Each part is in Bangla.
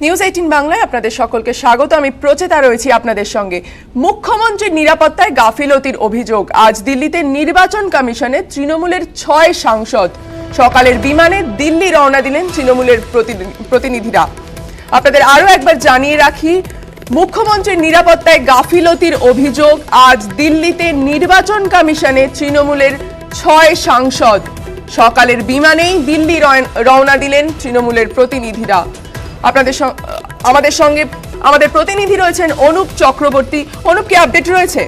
নিউজ 18 বাংলায় আপনাদের সকলকে স্বাগত। আমি প্রচেতা রয়েছি আপনাদের সঙ্গে। মুখ্যমন্ত্রীর নিরাপত্তায় গাফিলতির অভিযোগ। আজ দিল্লিতে নির্বাচন কমিশনে তৃণমূলের 6 সাংসদ সকালের বিমানে দিল্লি রওনা দিলেন তৃণমূলের প্রতিনিধিরা। আপনাদের আরো একবার জানিয়ে রাখি, মুখ্যমন্ত্রীর নিরাপত্তায় গাফিলতির অভিযোগ। আজ দিল্লিতে নির্বাচন কমিশনে তৃণমূলের 6 সাংসদ সকালের বিমানেই দিল্লি রওনা দিলেন তৃণমূলের প্রতিনিধিরা। আমাদের সঙ্গে আমাদের প্রতিনিধি রয়েছেন অনুপ চক্রবর্তী। অনুপ, কি আপডেট রয়েছে?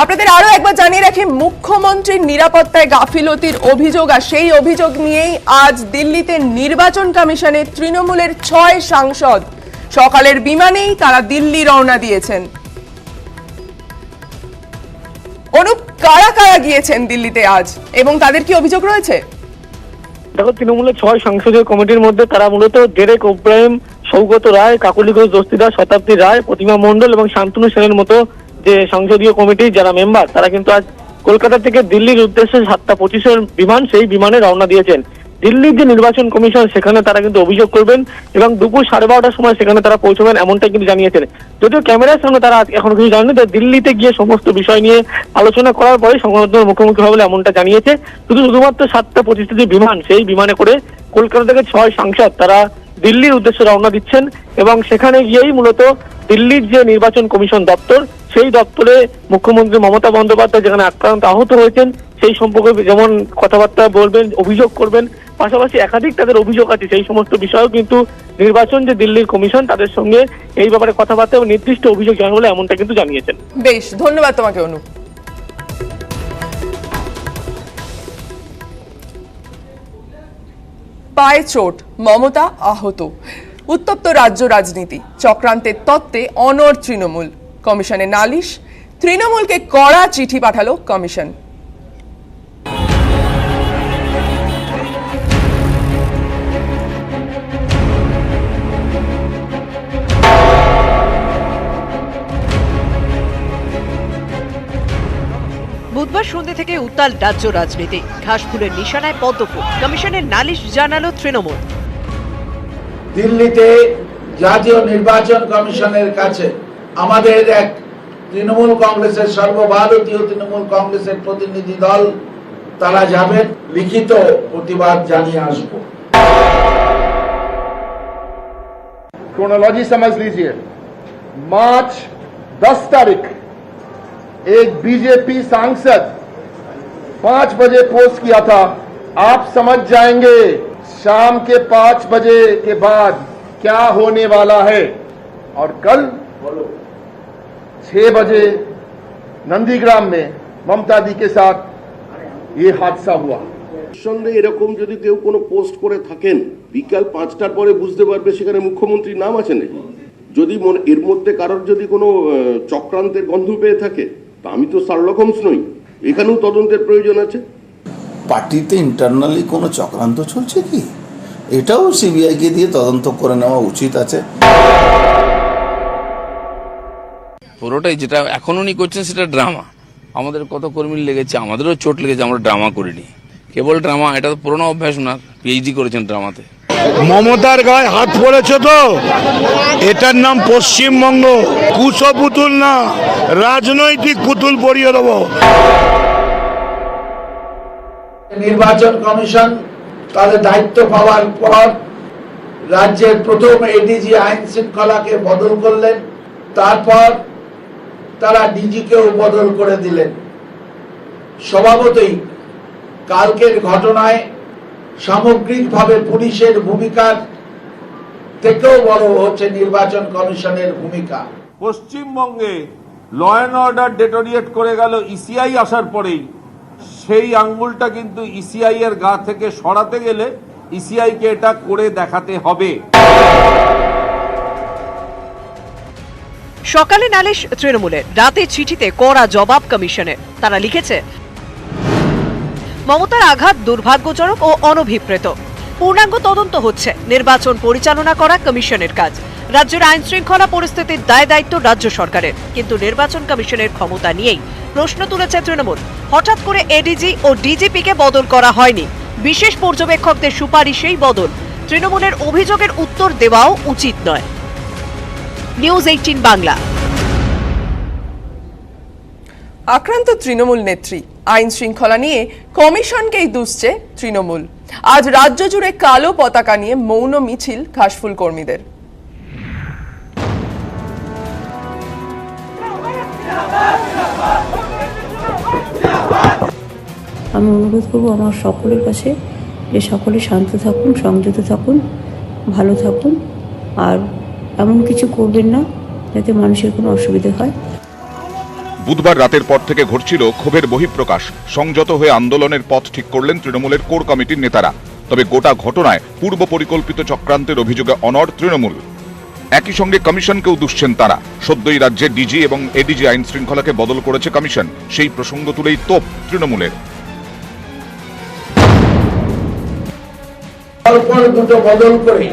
আপনাদের আরো একবার জানিয়ে রাখি, মুখ্যমন্ত্রীর নিরাপত্তায় গাফিলতির অভিযোগ, আর সেই অভিযোগ নিয়েই আজ দিল্লিতে নির্বাচন কমিশনে তৃণমূলের 6 সাংসদ সকালের বিমানেই তারা দিল্লি রওনা দিয়েছেন। অনুপ, কারা কারা গিয়েছেন দিল্লিতে আজ এবং তাদের কি অভিযোগ রয়েছে? দেখো, তৃণমূলের 6 সংসদীয় কমিটির মধ্যে তারা মূলত ডেরেক ওব্রায়েন, সৌগত রায়, কাকলি ঘোষ দস্তিদার, শতাব্দী রায়, প্রতিমা মণ্ডল এবং শান্তনু সেনের মতো যে সংসদীয় কমিটির যারা মেম্বার, তারা কিন্তু আজ কলকাতা থেকে দিল্লির উদ্দেশ্যে 7:25 বিমান, সেই বিমানে রওনা দিয়েছেন। দিল্লির যে নির্বাচন কমিশন সেখানে তারা কিন্তু অভিযোগ করবেন এবং দুপুর 12:30টার সময় সেখানে তারা পৌঁছবেন, এমনটাই কিন্তু জানিয়েছেন। যদিও ক্যামেরার সামনে তারা এখন কিছু জানেন না, দিল্লিতে গিয়ে সমস্ত বিষয় নিয়ে আলোচনা করার পরে সংবাদ মাধ্যমের মুখোমুখি হবে এমনটা জানিয়েছে। শুধুমাত্র 7:25 যে বিমান, সেই বিমানে করে কলকাতা থেকে 6 সাংসদ তারা দিল্লির উদ্দেশ্যে রওনা দিচ্ছেন এবং সেখানে গিয়েই মূলত দিল্লির যে নির্বাচন কমিশন দপ্তর, সেই দপ্তরে মুখ্যমন্ত্রী মমতা বন্দ্যোপাধ্যায় যেখানে আক্রান্ত আহত হয়েছেন সেই সম্পর্কে যেমন কথাবার্তা বলবেন, অভিযোগ করবেন, পাশাপাশি একাধিক তাদের অভিযোগ আছে সেই সমস্ত বিষয়েও কিন্তু নির্বাচন যে দিল্লির কমিশন তাদের সঙ্গে এই ব্যাপারে কথাবার্তা এবং নির্দিষ্ট অভিযোগ জানানো বলে এমনটা কিন্তু জানিয়েছেন। বেশ, ধন্যবাদ তোমাকে অনুপ। পায়ে চোট, মমতা আহত, উত্তপ্ত রাজ্য রাজনীতি, চক্রান্তের তত্ত্বে অনড় তৃণমূল, কমিশনে নালিশ, তৃণমূলকে কড়া চিঠি পাঠালো কমিশন। বুধবার সন্ধ্যে থেকে উত্তাল রাজ্য রাজনীতি, ঘাসফুলের নিশানায় পদ্মফুল, কমিশনের নালিশ জানালো তৃণমূল। দিল্লিতে জাতীয় নির্বাচন কমিশনের কাছে আমাদের এক তৃণমূল কংগ্রেসের, সর্বভারতীয় তৃণমূল কংগ্রেসের প্রতিনিধি দল তারা যাবেন, লিখিত প্রতিবাদ জানিয়ে আসব। क्रोनोलॉजी समझ लीजिए, मार्च 10 तारीख एक बीजेपी सांसद 5 बजे पोस्ट किया था। आप समझ जाएंगे शाम के 5 बजे के बाद क्या होने वाला है। और कल 6 बजे नंदीग्राम में ममता दी के साथ ये हादसा हुआ। সঙ্গে এরকম যদি কেউ কোনো পোস্ট করে থাকেন, বিকাল 5টার পরে বুঝতে পারবে সেখানে মুখ্যমন্ত্রীর নাম আছে নাকি। যদি এর মধ্যে কারোর যদি কোনো চক্রান্তের গন্ধ পেয়ে থাকে, তা আমি তো শার্লক হোমস নই, এখানেও তদন্তের প্রয়োজন আছে। পার্টিতে ইন্টারনালি কোনো চক্রান্ত চলছে কি, এটাও সিবিআইকে দিয়ে তদন্ত করে নেওয়া উচিত আছে। পুরোটাই যেটা এখন উনি করছেন সেটা ড্রামা। আমাদের কত কর্মী লেগেছে, আমাদেরও চোট লেগেছে, আমরা ড্রামা করিনি, কেবল ড্রামা। এটা তো পুরোনো অভ্যাস, ওনার পিএইচডি করেছেন ড্রামাতে। মমতার গায়ে হাত পড়েছে তো, এটার নাম পশ্চিমবঙ্গ। কুশো পুতুল না, রাজনৈতিক পুতুল পরিয়ে দেবো। নির্বাচন কমিশন তাদের দায়িত্ব পাওয়ার পর রাজ্যের প্রথম এডিজি আইন শৃঙ্খলাকে বদল করলেন, তারপর তারা ডিজিকেও বদল করে দিলেন। স্বভাবতই কালকের ঘটনায় সামগ্রিকভাবে পুলিশের ভূমিকার থেকেও বড় হচ্ছে নির্বাচন কমিশনের ভূমিকা। পশ্চিমবঙ্গে ল অ্যান্ড অর্ডার ডেটোরিয়েট করে গেল ইসিআই আসার পরেই। সেই আঙ্গুলটা কিন্তু ইসিআই এর গা থেকে সরাতে গেলে ইসিআই কে এটা করে দেখাতে হবে। সকালে নালিশ তৃণমূলের, রাতে চিঠিতে কড়া জবাব কমিশনের। তারা লিখেছে, মমতার আঘাত দুর্ভাগ্যজনক ও অনভিপ্রেত, পূর্ণাঙ্গ তদন্ত হচ্ছে, নির্বাচন পরিচালনা করা কমিশনের কাজ। রাজ্যের আইন শৃঙ্খলা পরিস্থিতির দায় দায়িত্ব রাজ্য সরকারের, কিন্তু নির্বাচন কমিশনের ক্ষমতা নিয়েই প্রশ্ন তুলেছে তৃণমূল। হঠাৎ করে এডিজি ও ডিজিপিকে বদল করা হয়নি, বিশেষ পর্যবেক্ষকদের সুপারিশেই বদল। তৃণমূলের অভিযোগের উত্তর দেওয়াও উচিত নয়। নিউজ 18 বাংলা। আক্রান্ত তৃণমূল নেত্রী, আইন শৃঙ্খলা নিয়ে কমিশনকেই দুষছে তৃণমূল। আজ রাজ্য জুড়ে কালো পতাকা নিয়ে মৌন মিছিল ঘাসফুল কর্মীদের। আমি অনুরোধ করবো আমার সকলের কাছে যে সকলে শান্ত থাকুন, সংযত থাকুন, ভালো থাকুন, আর এমন কিছু করবেন না যাতে মানুষের কোনো অসুবিধা হয়। বুধবার রাতের পর থেকে ঘটছিল ক্ষোভের বহিঃপ্রকাশ। সংযত হয়ে আন্দোলনের পথ ঠিক করলেন তৃণমূলের কোর কমিটির নেতারা। তবে গোটা ঘটনায় পূর্ব পরিকল্পিত চক্রান্তের অভিযোগে অনড় তৃণমূল। একই সঙ্গে কমিশনকেও দুষছেন তারা। সদ্যই রাজ্যে ডিজি এবং এডিজি আইন শৃঙ্খলাকে বদল করেছে কমিশন, সেই প্রসঙ্গ তুলেই তোপ তৃণমূলের। পরপর দুটো বদল করে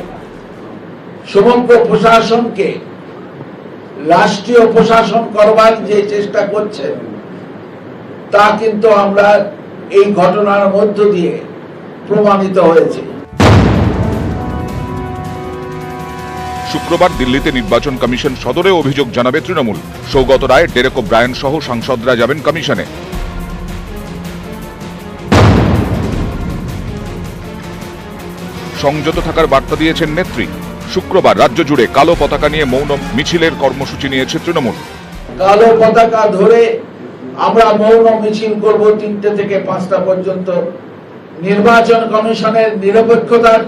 সমগ্র প্রশাসনকে রাষ্ট্রীয় প্রশাসন করবার যে চেষ্টা করছে তা কিন্তু আমরা এই ঘটনার মধ্য দিয়ে প্রমাণিত হয়েছে। শুক্রবার দিল্লিতে নির্বাচন কমিশন সদরে অভিযোগ জানাবে তৃণমূল। সৌগত রায়, ডেরেক ওব্রায়েন সহ সাংসদরা যাবেন কমিশনে। সংযত থাকার বার্তা দিয়েছেন নেত্রী। শুক্রবার রাজ্য জুড়ে কালো পতাকা নিয়ে মৌন মিছিলের কর্মসূচি নিয়েছে তৃণমূল। কালো পতাকা ধরে আমরা মৌন মিছিল করব 3টে থেকে 5টা পর্যন্ত। নির্বাচন কমিশনের নিরপেক্ষতার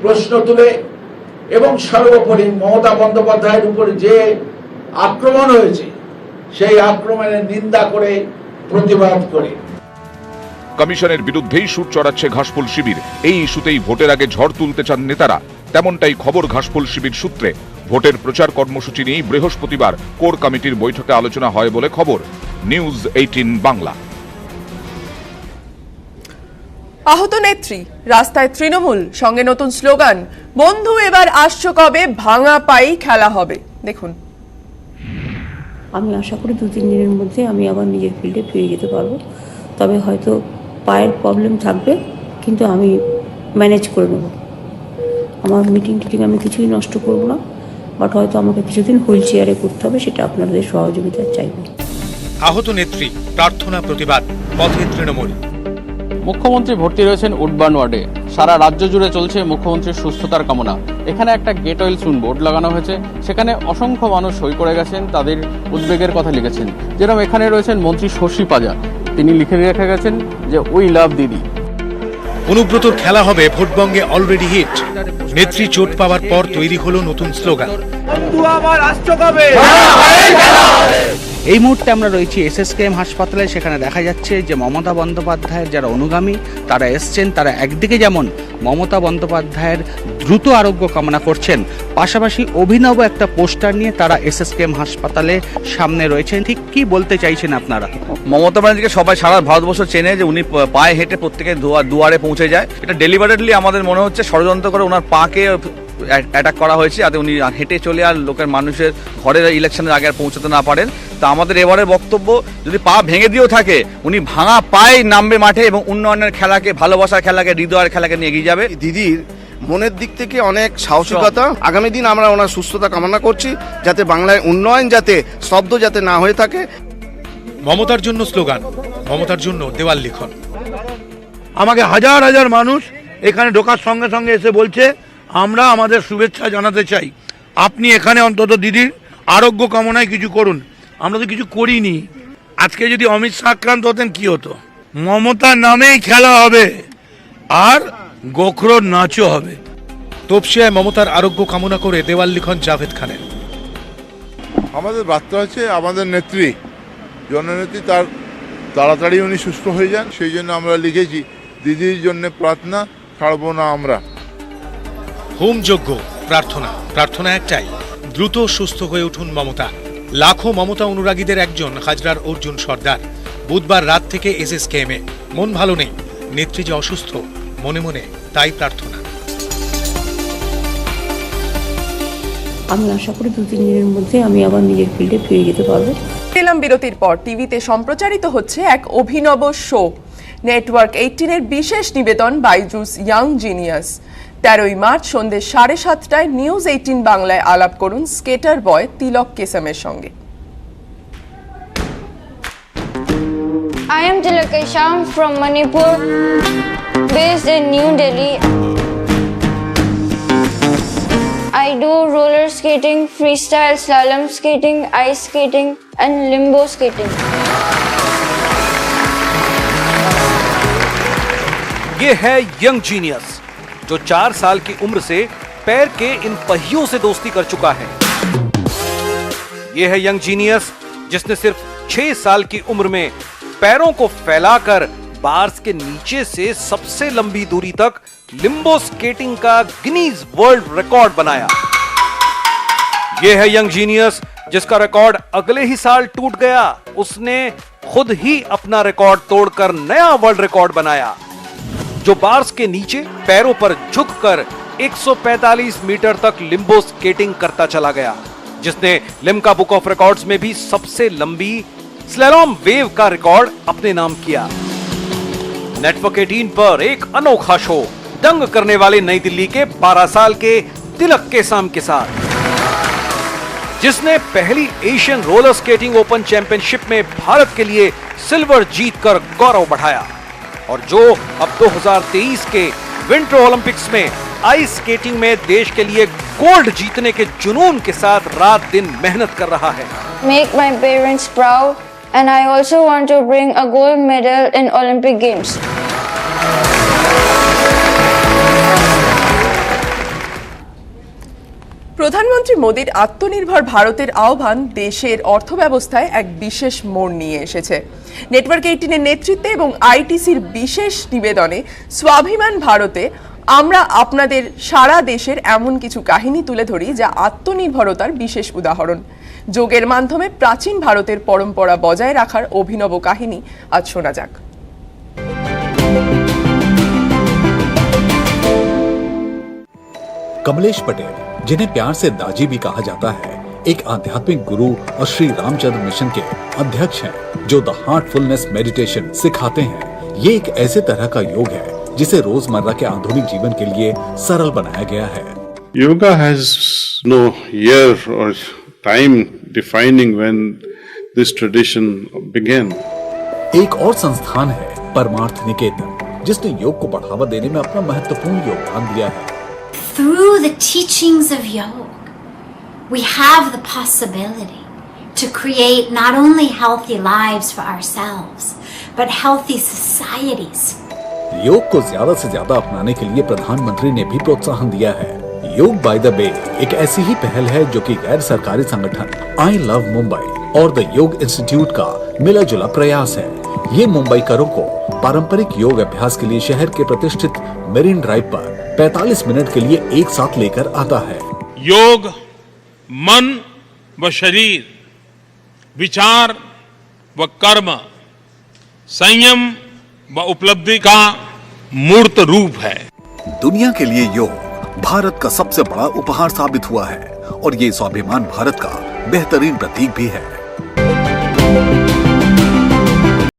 প্রশ্ন তুলে এবং সর্বোপরি মমতা বন্দ্যোপাধ্যায়ের উপর যে আক্রমণ হয়েছে সেই আক্রমণের নিন্দা করে, প্রতিবাদ করে। কমিশনের বিরুদ্ধেই সুর চড়াচ্ছে ঘাসফুল শিবির। এই ইস্যুতেই ভোটের আগে ঝড় তুলতে চান নেতারা। তেমনটাই খবর ঘাসফুল শিবির সূত্রে। ভোটের প্রচার কর্মসূচি নিয়েই বৃহস্পতিবার কোর কমিটির বৈঠকে আলোচনা হয় বলে খবর। নিউজ 18 বাংলা। আহত নেত্রী, রাস্তায় তৃণমূল, সঙ্গে নতুন স্লোগান, বন্ধু এবার আসছো কবে, ভাঙা পাই খেলা হবে। দেখুন। আমি আশা করি 2-3 দিনের মধ্যে আমি আবার নিজের ফিল্ডে ফিরে যেতে পারবো। তবে হয়তো পায়ের প্রবলেম থাকবে, কিন্তু আমি ম্যানেজ করে নেব। আমার মিটিং আমি কিছুই নষ্ট করব না, বাট হয়তো আমাকে কিছুদিন হুইল চেয়ারে করতে হবে, সেটা আপনাদের সহযোগিতা চাইব। আহত নেত্রী, প্রার্থনা প্রতিবাদ, পথে তৃণমূল। মুখ্যমন্ত্রী ভর্তি রয়েছেন উডবার্ন ওয়ার্ডে। সারা রাজ্য জুড়ে চলছে মুখ্যমন্ত্রীর সুস্থতার কামনা। এখানে একটা গেট ওয়েল সুন বোর্ড লাগানো হয়েছে, সেখানে অসংখ্য মানুষ সই করে গেছেন, তাদের উদ্বেগের কথা লিখেছেন। যেরকম এখানে রয়েছেন মন্ত্রী শশী পাজা, তিনি লিখে রেখে গেছেন যে উই লাভ দিদি। অনুব্রতর খেলা হবে ভোটবঙ্গে অলরেডি হিট। নেত্রী চোট পাওয়ার পর তৈরি হলো নতুন স্লোগান, বন্ধু আমার আসছো কবে। এই মুহূর্তে আমরা রয়েছি SSKM হাসপাতালে। সেখানে দেখা যাচ্ছে যে মমতা বন্দ্যোপাধ্যায়ের যারা অনুগামী তারা এসছেন। তারা একদিকে যেমন মমতা বন্দ্যোপাধ্যায়ের দ্রুত আরোগ্য কামনা করছেন, পাশাপাশি অভিনব একটা পোস্টার নিয়ে তারা SSKM হাসপাতালে সামনে রয়েছেন। ঠিক কি বলতে চাইছেন আপনারা? মমতা ব্যানার্জিকে সবাই সারা ভারতবর্ষ চেনে যে উনি পায়ে হেঁটে প্রত্যেকের দুয়ারে পৌঁছে যায়। এটা ডেলিভারেটলি আমাদের মনে হচ্ছে ষড়যন্ত্র করে ওনার পাকে অ্যাটাক করা হয়েছে, যাতে উনি হেঁটে চলে আর লোকের মানুষের ঘরের ইলেকশনের আগে আর পৌঁছাতে না পারেন। তা আমাদের এবারের বক্তব্য, যদি পা ভেঙে দিয়েও থাকে উনি ভাঙা পায়ে নামবে মাঠে এবং উন্নয়নের খেলাকে, ভালোবাসার খেলাকে, হৃদয়ের খেলাকে নিয়ে এগিয়ে যাবে। দিদির মনের দিক থেকে অনেক সাহসিকতা। আগামী দিন আমরা ওনার সুস্থতা কামনা করছি, যাতে বাংলায় উন্নয়ন যাতে শব্দ যাতে না হয়ে থাকে। মমতার জন্য স্লোগান, মমতার জন্য দেওয়াল লিখন। আমাকে হাজার হাজার মানুষ এখানে ঢোকার সঙ্গে সঙ্গে এসে বলছে আমরা আমাদের শুভেচ্ছা জানাতে চাই, আপনি এখানে অন্তত দিদির আরোগ্য কামনায় কিছু করুন। আমরা তো কিছু করিনি। আজকে যদি অমিত শাহ আক্রান্ত হতেন কি হতো? মমতার নামেই খেলা হবে আর গোখরোর নাচও হবে। তপসিয়ায় মমতার আরোগ্য কামনা করে দেওয়াল লিখন জাভেদ খানের। আমাদের বার্তা হচ্ছে আমাদের নেত্রী, জননেত্রী, তার তাড়াতাড়ি উনি সুস্থ হয়ে যান, সেই জন্য আমরা লিখেছি দিদির জন্য প্রার্থনা ছাড়বো না আমরা। হোমযজ্ঞ, প্রার্থনা, প্রার্থনা একটাই, দ্রুত সুস্থ হয়ে উঠুন মমতা। লাখো মমতা অনুরাগীদের একজন হাজরার অর্জুন সর্দার। বুধবার রাত থেকে SSKM-এ। মন ভালো নেই, নেত্রী যে অসুস্থ, মনে মনে তাই প্রার্থনা। আমি আশা করি 2-3 দিনের মধ্যে আমি আবার নিজের ফিল্ডে ফিরে যেতে পারবো। এলাম বিরতির পর টিভিতে সম্প্রচারিত হচ্ছে এক অভিনব শো নেটওয়ার্ক 18-এর বিশেষ নিবেদন বাইজুস ইয়াং জিনিয়াস। 13ই মার্চ সন্ধ্যে 7:30টায় নিউজ 18 বাংলায় আলাপ করুন স্কেটার বয় তিলক কেসামের সঙ্গে। I am Tilak Kesham from Manipur, based in New Delhi. I do roller skating, freestyle slalom skating, ice skating and limbo skating. ये है यंग जीनियस जो 4 साल की उम्र से पैर के इन पहियों से दोस्ती कर चुका है। ये है यंग जीनियस जिसने सिर्फ 6 साल की उम्र में पैरों को फैलाकर बार्स के नीचे से सबसे लंबी दूरी तक लिम्बो स्केटिंग का गिनीज वर्ल्ड रिकॉर्ड बनाया। यह है यंग जीनियस जिसका रिकॉर्ड अगले ही साल टूट गया। उसने खुद ही अपना रिकॉर्ड तोड़कर नया वर्ल्ड रिकॉर्ड बनाया, जो बार्स के नीचे पैरों पर झुककर 145 मीटर तक लिम्बो स्केटिंग करता चला गया, जिसने लिम्का बुक ऑफ रिकॉर्ड्स में भी सबसे लंबी स्लैलॉम वेव का रिकॉर्ड अपने नाम किया। नेटवर्क 18 पर एक अनोखा शो दंग करने वाले नई दिल्ली के 12 साल के तिलक केसाम के साथ, जिसने पहली Asian roller skating open championship में भारत के लिए सिल्वर जीतकर गौरव बढ़ाया और जो अब 2023 के विंटर ओलंपिक्स में आइस स्केटिंग में देश के लिए गोल्ड जीतने के जुनून के साथ रात दिन मेहनत कर रहा है। Make my parents proud and I also want to bring a gold medal in Olympic Games. প্রধানমন্ত্রী মোদীর আত্মনির্ভর ভারতের আহ্বান দেশের অর্থব্যবস্থায় এক বিশেষ মোড় নিয়ে এসেছে। নেটওয়ার্ক 18-এর নেতৃত্বে এবং আইটিসির বিশেষ নিবেদনে স্বাভিমান ভারতে আমরা আপনাদের সারা দেশের এমন কিছু কাহিনী তুলে ধরি যা আত্মনির্ভরতার বিশেষ উদাহরণ। যোগের মাধ্যমে প্রাচীন ভারতের পরম্পরা বজায় রাখার অভিনব কাহিনী আজ শোনা যাক। कमलेश पटेल, जिन्हें प्यार से दाजी भी कहा जाता है, एक आध्यात्मिक गुरु और श्री रामचंद्र मिशन के अध्यक्ष हैं, जो द हार्टफुलनेस मेडिटेशन सिखाते हैं। ये एक ऐसे तरह का योग है जिसे रोजमर्रा के आधुनिक जीवन के लिए सरल बनाया गया है। Yoga has no year or time defining when this tradition began. एक और संस्थान है परमार्थ निकेतन, जिसने योग को बढ़ावा देने में अपना महत्वपूर्ण योगदान दिया है। Through the teachings of yoga, we have the possibility to create not only healthy lives for ourselves, but healthy societies. योग को ज्यादा से ज्यादा अपनाने के लिए प्रधानमंत्री ने भी प्रोत्साहन दिया है। योग बाय द बे एक ऐसी ही पहल है जो कि गैर सरकारी संगठन आई लव मुंबई और द योग इंस्टीट्यूट का मिला जुला प्रयास है। ये मुंबईकरों को पारंपरिक योग अभ्यास के लिए शहर के प्रतिष्ठित मेरिन ड्राइव पर 45 मिनट के लिए एक साथ लेकर आता है। योग मन व शरीर, विचार व कर्म, संयम व उपलब्धि का मूर्त रूप है। दुनिया के लिए योग भारत का सबसे बड़ा उपहार साबित हुआ है और ये स्वाभिमान भारत का बेहतरीन प्रतीक भी है।